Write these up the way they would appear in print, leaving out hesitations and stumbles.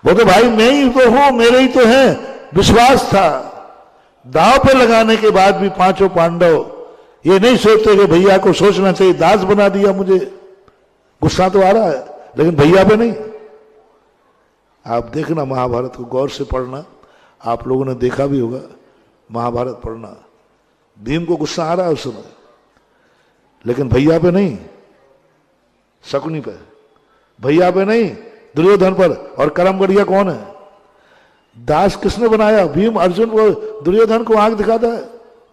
वो तो भाई मैं ही तो हूं, मेरे ही तो है, विश्वास था। दांव पे लगाने के बाद भी पांचों पांडव ये नहीं सोचते कि भैया को सोचना चाहिए, दास बना दिया मुझे। गुस्सा तो आ रहा है लेकिन भैया पे नहीं। आप देखना, महाभारत को गौर से पढ़ना, आप लोगों ने देखा भी होगा महाभारत पढ़ना। भीम को गुस्सा आ रहा है उस समय, लेकिन भैया पे नहीं, शकुनी पे, भैया पे नहीं, दुर्योधन पर। और करमगढ़िया कौन है? दास किसने बनाया? भीम। अर्जुन को, दुर्योधन को आंख दिखाता है।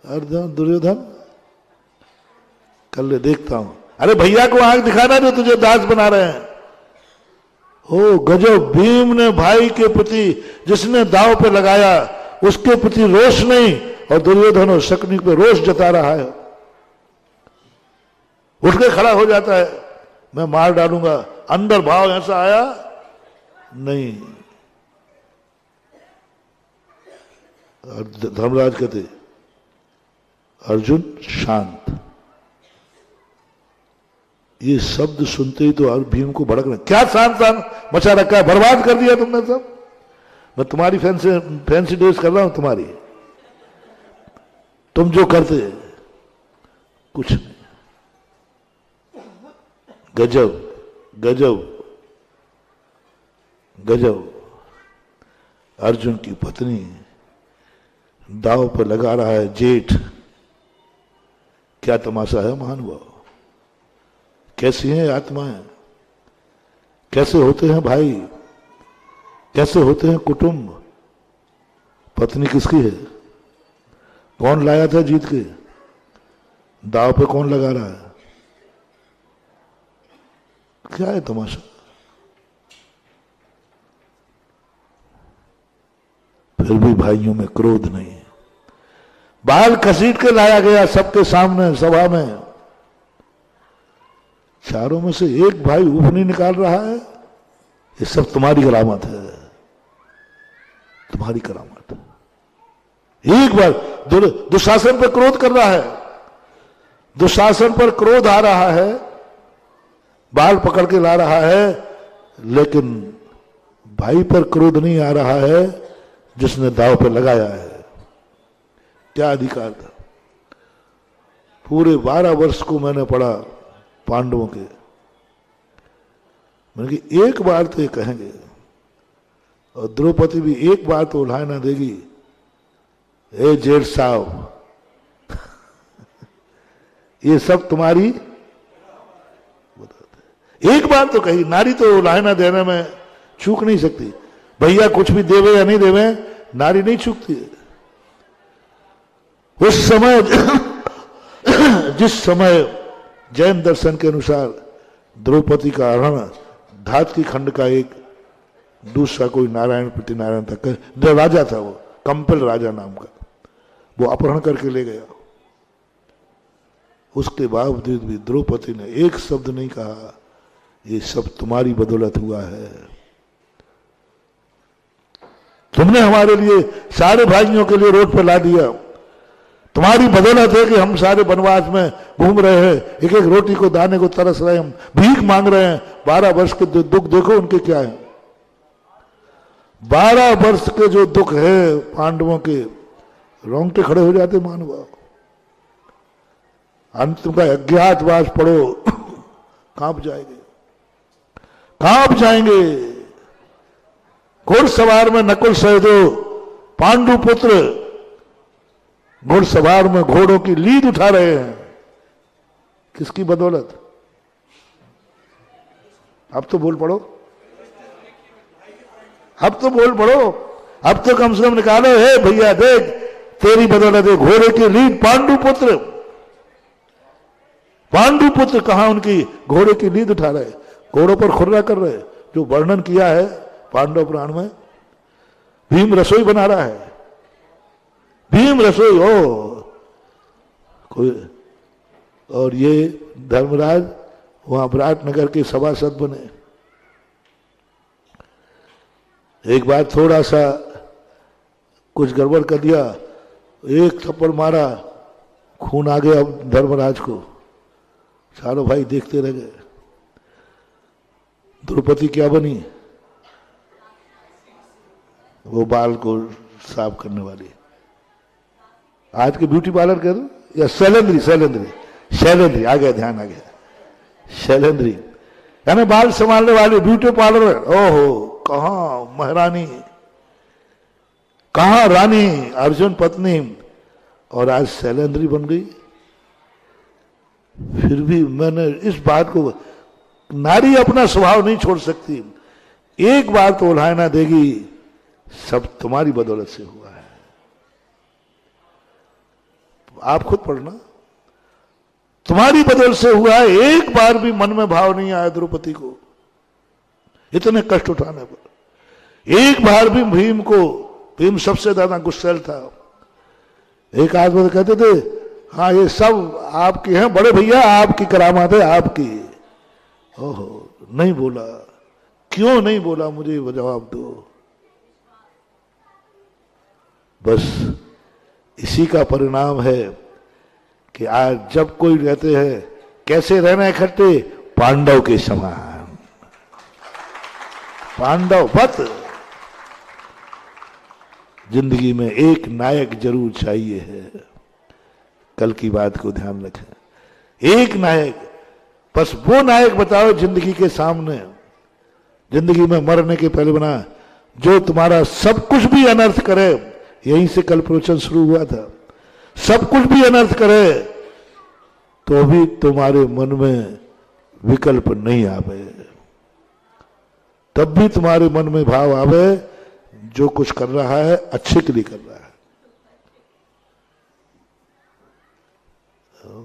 अर्जुन, दुर्योधन कल ले देखता हूं। अरे भैया को आंख दिखाना जो तुझे दास बना रहे हैं। ओ गजब, भीम ने भाई के प्रति जिसने दाव पे लगाया उसके प्रति रोष नहीं, और दुर्योधन और शकुनी पे रोष जता रहा है। उठ के खड़ा हो जाता है, मैं मार डालूंगा। अंदर भाव ऐसा आया नहीं। धर्मराज कहते अर्जुन शांत। ये शब्द सुनते ही तो और भीम को भड़कना, क्या शांत शांत मचा रखा है, बर्बाद कर दिया तुमने सब। मैं तुम्हारी फैंसी ड्रेस कर रहा हूं तुम्हारी, तुम जो करते कुछ नहीं। गजब गजब गजब। अर्जुन की पत्नी दाव पर लगा रहा है जेठ। क्या तमाशा है महानुभाव। कैसी हैं आत्माएं, कैसे होते हैं भाई, कैसे होते हैं कुटुंब। पत्नी किसकी है? कौन लाया था जीत के? दाव पे कौन लगा रहा है? क्या है तमाशा। फिर भी भाइयों में क्रोध नहीं है। बाल घसीट के लाया गया सबके सामने सभा में। चारों में से एक भाई ऊप नहीं निकाल रहा है। ये सब तुम्हारी करामत है, तुम्हारी करामत। एक बार दुशासन पर क्रोध कर रहा है, दुशासन पर क्रोध आ रहा है, बाल पकड़ के ला रहा है, लेकिन भाई पर क्रोध नहीं आ रहा है जिसने दाव पे लगाया है। क्या अधिकार था? पूरे 12 वर्ष को मैंने पढ़ा पांडवों के। मैंने कि एक बार तो ये कहेंगे, और द्रौपदी भी एक बार तो उल्हाय ना देगी, ए जेठ साहब ये सब तुम्हारी। एक बार तो कही, नारी तो उल्हाय ना देने में चूक नहीं सकती। भैया कुछ भी देवे या नहीं देवे, नारी नहीं चूकती। उस समय जिस समय जैन दर्शन के अनुसार द्रौपदी का हरण धात की खंड का एक दूसरा कोई नारायण प्रति नारायण तक जो राजा था, वो कंपल राजा नाम का, वो अपहरण करके ले गया। उसके बावजूद भी द्रौपदी ने एक शब्द नहीं कहा, ये सब तुम्हारी बदौलत हुआ है। तुमने हमारे लिए, सारे भाइयों के लिए रोड पर ला दिया। तुम्हारी बदौलत है कि हम सारे वनवास में घूम रहे हैं, एक एक रोटी को दाने को तरस रहे हैं, हम भीख मांग रहे हैं। 12 वर्ष के दुख देखो उनके क्या है। 12 वर्ष के जो दुख है पांडवों के, रोंगटे खड़े हो जाते मानव। अंत का अज्ञातवास पढ़ो, कांप जाएंगे, कांप जाएंगे। घुड़सवार में नकुल सहदेव पांडु पुत्र घुड़सवार में घोड़ों की लीद उठा रहे हैं। किसकी बदौलत? अब तो बोल पड़ो, अब तो बोल पड़ो, अब तो कम से कम निकालो। हे भैया देख, तेरी बदौलत है घोड़े की लीद। पांडुपुत्र, पांडुपुत्र कहां उनकी घोड़े की लीद उठा रहे, घोड़ों पर खुर्रा कर रहे। जो वर्णन किया है पांडव पुराण में, भीम रसोई बना रहा है। भीम रसोई हो कोई, और ये धर्मराज वहां विराटनगर के सभासद बने। एक बार थोड़ा सा कुछ गड़बड़ कर दिया, एक थप्पड़ मारा, खून आ गया धर्मराज को। चारों भाई देखते रह गए। द्रौपदी क्या बनी? वो बाल को साफ करने वाली, आज के ब्यूटी पार्लर कह दो या शैलेंद्री, शैलेंद्री, शैलेंद्री आ गया, ध्यान आ गया, शैलेंद्री यानी बाल संभालने वाली ब्यूटी पार्लर। ओहो, कहां महारानी, कहां रानी, अर्जुन पत्नी, और आज शैलेंद्री बन गई। फिर भी मैंने इस बात को, नारी अपना स्वभाव नहीं छोड़ सकती, एक बार तो उल्हाना देगी, सब तुम्हारी बदौलत से हुआ है। आप खुद पढ़ना, तुम्हारी बदौलत से हुआ है। एक बार भी मन में भाव नहीं आया द्रौपदी को, इतने कष्ट उठाने पर। एक बार भी भीम को, भीम सबसे ज्यादा गुस्सैल था। एक आदमी कहते थे, हाँ ये सब आपकी हैं बड़े भैया, आपकी करामात है आपकी। ओहो, नहीं बोला, क्यों नहीं बोला, मुझे जवाब दो। बस इसी का परिणाम है कि आज जब कोई कहते हैं कैसे रहना इकट्ठे, पांडव के समान, पांडव वत। जिंदगी में एक नायक जरूर चाहिए है, कल की बात को ध्यान रखें। एक नायक, बस वो नायक बताओ जिंदगी के सामने, जिंदगी में मरने के पहले बना, जो तुम्हारा सब कुछ भी अनर्थ करे। यहीं से कल प्रवचन शुरू हुआ था, सब कुछ भी अनर्थ करे तो भी तुम्हारे मन में विकल्प नहीं आवे, तब भी तुम्हारे मन में भाव आवे जो कुछ कर रहा है अच्छे के लिए कर रहा है।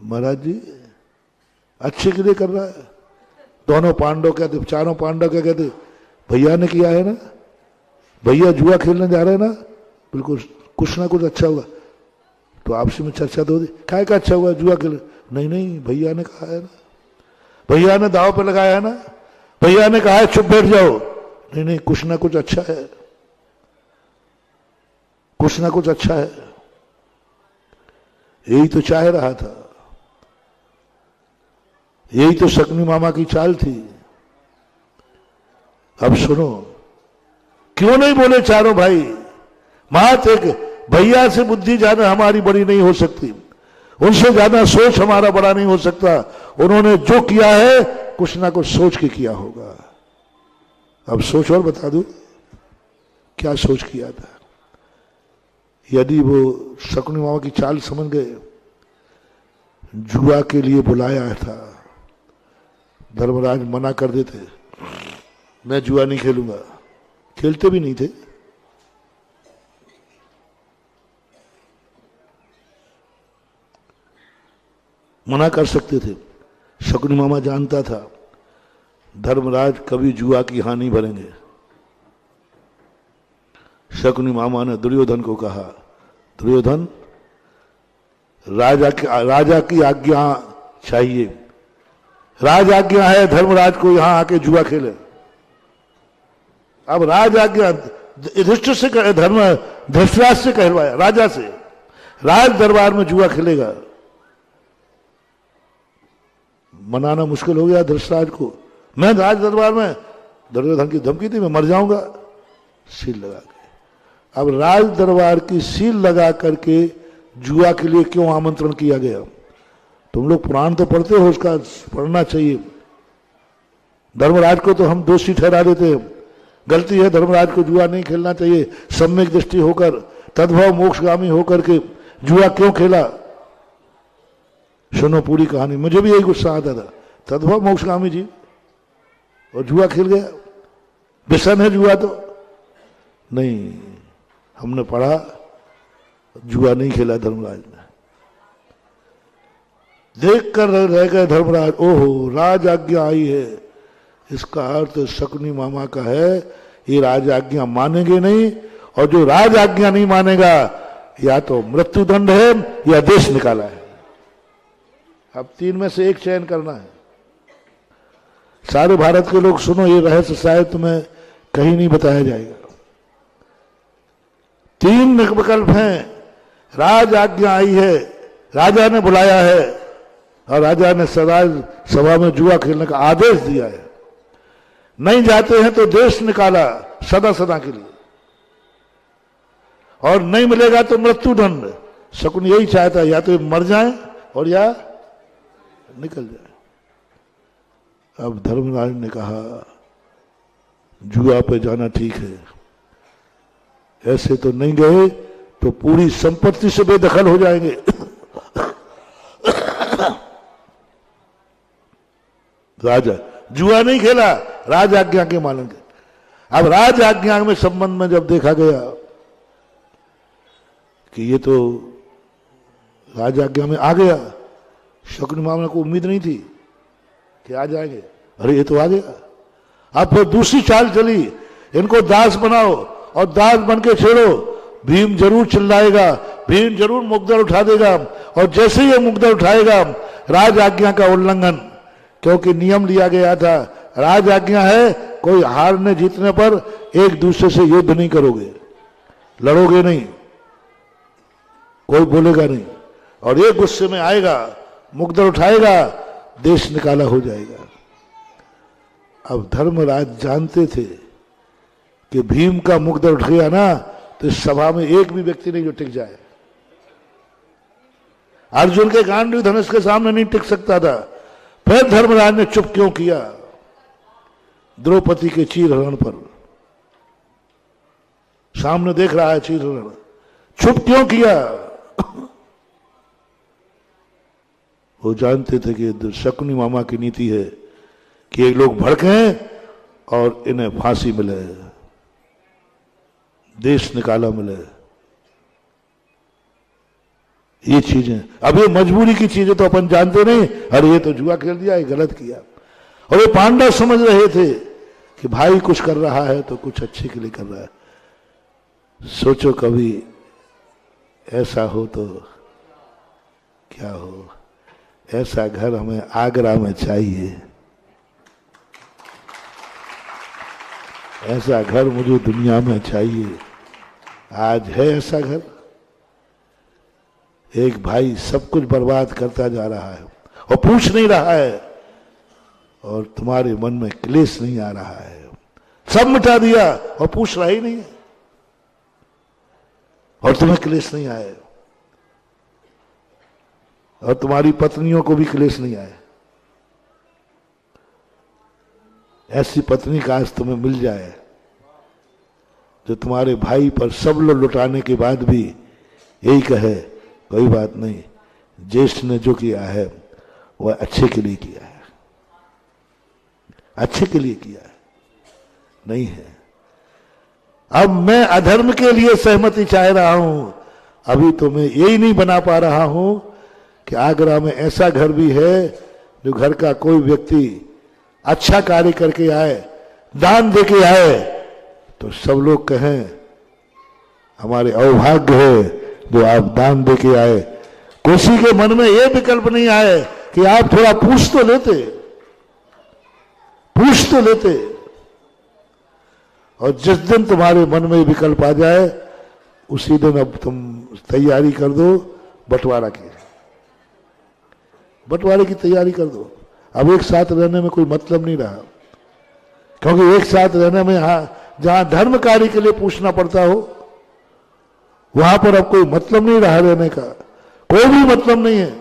महाराज जी अच्छे के लिए कर रहा है। दोनों पांडव कहते, चारों पांडव क्या कहते, भैया ने किया है ना, भैया जुआ खेलने जा रहे हैं ना, बिल्कुल कुछ ना कुछ अच्छा होगा। तो आपसी में चर्चा तो होती, काय का अच्छा हुआ जुआ खेल, नहीं नहीं भैया ने कहा है ना, भैया ने दाव पे लगाया है ना, भैया ने कहा है चुप बैठ जाओ, नहीं नहीं कुछ ना कुछ अच्छा है, कुछ ना कुछ अच्छा है। यही तो चाह रहा था, यही तो शकुनी मामा की चाल थी। अब सुनो, क्यों नहीं बोले चारों भाई, मात एक भैया से बुद्धि ज्यादा हमारी बड़ी नहीं हो सकती, उनसे ज्यादा सोच हमारा बड़ा नहीं हो सकता। उन्होंने जो किया है कुछ ना कुछ सोच के किया होगा। अब सोच और बता दूं, क्या सोच किया था। यदि वो शकुनी मामा की चाल समझ गए, जुआ के लिए बुलाया था, धर्मराज मना कर देते, मैं जुआ नहीं खेलूंगा, खेलते भी नहीं थे। मना कर सकते थे। शकुनी मामा जानता था धर्मराज कभी जुआ की हानि भरेंगे। शकुनी मामा ने दुर्योधन को कहा, दुर्योधन राजा की आज्ञा चाहिए, राज आज्ञा है धर्मराज को यहां आके जुआ खेले। अब राज आज्ञा युधिष्ठिर से, धृतराष्ट्र से कहलवाया, राजा से, राज दरबार में जुआ खेलेगा। मनाना मुश्किल हो गया धृतराष्ट्र को, मैं राज दरबार में, दुर्योधन की धमकी थी मैं मर जाऊंगा, सील लगा के। अब राज दरबार की सील लगा करके जुआ के लिए क्यों आमंत्रण किया गया। तुम लोग पुराण तो पढ़ते हो, उसका पढ़ना चाहिए। धर्मराज को तो हम दोषी ठहरा देते हैं, गलती है, धर्मराज को जुआ नहीं खेलना चाहिए। सम्यक दृष्टि होकर, तद्भव मोक्षगामी होकर के जुआ क्यों खेला। सुनो पूरी कहानी, मुझे भी यही गुस्सा आता था, तद्भव मोक्षगामी जी और जुआ खेल गया, व्यसन है जुआ तो नहीं। हमने पढ़ा जुआ नहीं खेला धर्मराज ने। देख कर रह गए धर्मराज, ओहो राज आज्ञा आई है, इसका अर्थ शकुनी मामा का है ये राज आज्ञा मानेंगे नहीं, और जो राज आज्ञा नहीं मानेगा या तो मृत्युदंड है या देश निकाला है। अब तीन में से एक चयन करना है। सारे भारत के लोग सुनो, ये रहस्य शायद तुम्हें कहीं नहीं बताया जाएगा। तीन विकल्प हैं, राज आज्ञा आई है, राजा ने बुलाया है और राजा ने सभा में जुआ खेलने का आदेश दिया है, नहीं जाते हैं तो देश निकाला सदा सदा के लिए। और नहीं मिलेगा तो मृत्युदंड। शकुन यही चाहता, या तो मर जाए और या निकल जाए। अब धर्मराज ने कहा जुआ पे जाना ठीक है, ऐसे तो नहीं गए तो पूरी संपत्ति से बेदखल हो जाएंगे। राजा जुआ नहीं खेला, राज आज्ञा के मानेंगे। अब राज आज्ञा में संबंध में जब देखा गया कि ये तो राज आज्ञा में आ गया, शकुनी मामला को उम्मीद नहीं थी कि आ जाएंगे, अरे ये तो आ गया। अब फिर दूसरी चाल चली, इनको दास बनाओ और दास बन के छेड़ो, भीम जरूर चिल्लाएगा, भीम जरूर मुकदर उठा देगा, और जैसे ही ये मुकदर उठाएगा राज आज्ञा का उल्लंघन, क्योंकि नियम लिया गया था, राज आज्ञा है कोई हारने जीतने पर एक दूसरे से युद्ध नहीं करोगे, लड़ोगे नहीं, कोई बोलेगा नहीं, और ये गुस्से में आएगा, मुकदर उठाएगा, देश निकाला हो जाएगा। अब धर्मराज जानते थे कि भीम का मुकदर उठ गया ना तो इस सभा में एक भी व्यक्ति नहीं जो टिक जाए। अर्जुन के गांडीव धनुष के सामने नहीं टिक सकता था। फिर धर्मराज ने चुप क्यों किया? द्रौपदी के चीरहरण पर सामने देख रहा है चीरहरण, चुप क्यों किया? वो जानते थे कि शकुनी मामा की नीति है कि ये लोग भड़कें और इन्हें फांसी मिले, देश निकाला मिले। ये चीजें, अब ये मजबूरी की चीजें तो अपन जानते नहीं, अरे ये तो जुआ खेल दिया, ये गलत किया। और ये पांडव समझ रहे थे कि भाई कुछ कर रहा है तो कुछ अच्छे के लिए कर रहा है। सोचो कभी ऐसा हो तो क्या हो। ऐसा घर हमें आगरा में चाहिए, ऐसा घर मुझे दुनिया में चाहिए। आज है ऐसा घर? एक भाई सब कुछ बर्बाद करता जा रहा है और पूछ नहीं रहा है, और तुम्हारे मन में क्लेश नहीं आ रहा है, सब मिटा दिया और पूछ रहा ही नहीं है, और तुम्हें क्लेश नहीं आए, और तुम्हारी पत्नियों को भी क्लेश नहीं आए। ऐसी पत्नी काश तुम्हें मिल जाए जो तुम्हारे भाई पर सब लोग लुटाने के बाद भी यही कहे, कोई बात नहीं, ज्येष्ठ ने जो किया है वह अच्छे के लिए किया है, अच्छे के लिए किया है, नहीं है। अब मैं अधर्म के लिए सहमति चाह रहा हूं, अभी तो मैं यही नहीं बना पा रहा हूं कि आगरा में ऐसा घर भी है जो घर का कोई व्यक्ति अच्छा कार्य करके आए, दान देके आए, तो सब लोग कहें हमारे अभाग्य है जो आप दान देके आए। किसी के मन में यह विकल्प नहीं आए कि आप थोड़ा पूछ तो लेते, पूछ तो लेते। और जिस दिन तुम्हारे मन में विकल्प आ जाए उसी दिन अब तुम तैयारी कर दो बंटवारा की, बंटवारे की तैयारी कर दो। अब एक साथ रहने में कोई मतलब नहीं रहा, क्योंकि एक साथ रहने में जहां धर्म कार्य के लिए पूछना पड़ता हो वहां पर अब कोई मतलब नहीं रहा रहने का, कोई भी मतलब नहीं है।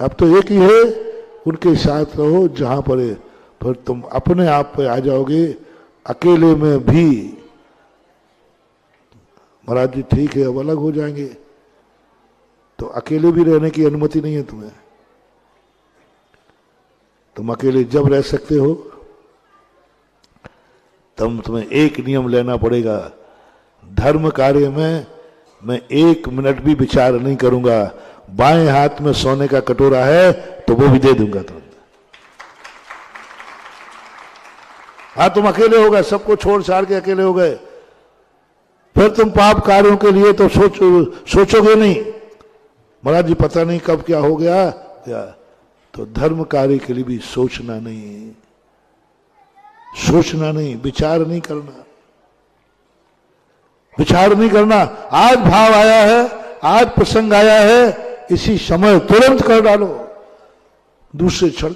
अब तो एक ही है, उनके साथ रहो जहां पर है, फिर तुम अपने आप पे आ जाओगे। अकेले में भी महाराज जी ठीक है अब अलग हो जाएंगे, तो अकेले भी रहने की अनुमति नहीं है तुम्हें। तुम अकेले जब रह सकते हो तब तुम्हें एक नियम लेना पड़ेगा, धर्म कार्य में मैं 1 मिनट भी विचार नहीं करूंगा। बाएं हाथ में सोने का कटोरा है तो वो भी दे दूंगा तुरंत। हाँ तुम अकेले हो गए, सबको छोड़ छाड़ के अकेले हो गए, फिर तुम पाप कार्यों के लिए तो सोचोगे नहीं, महाराज जी पता नहीं कब क्या हो गया या, तो धर्म कार्य के लिए भी सोचना नहीं, सोचना नहीं, विचार नहीं करना, विचार नहीं करना। आज भाव आया है, आज प्रसंग आया है, इसी समय तुरंत कर डालो, दूसरे क्षण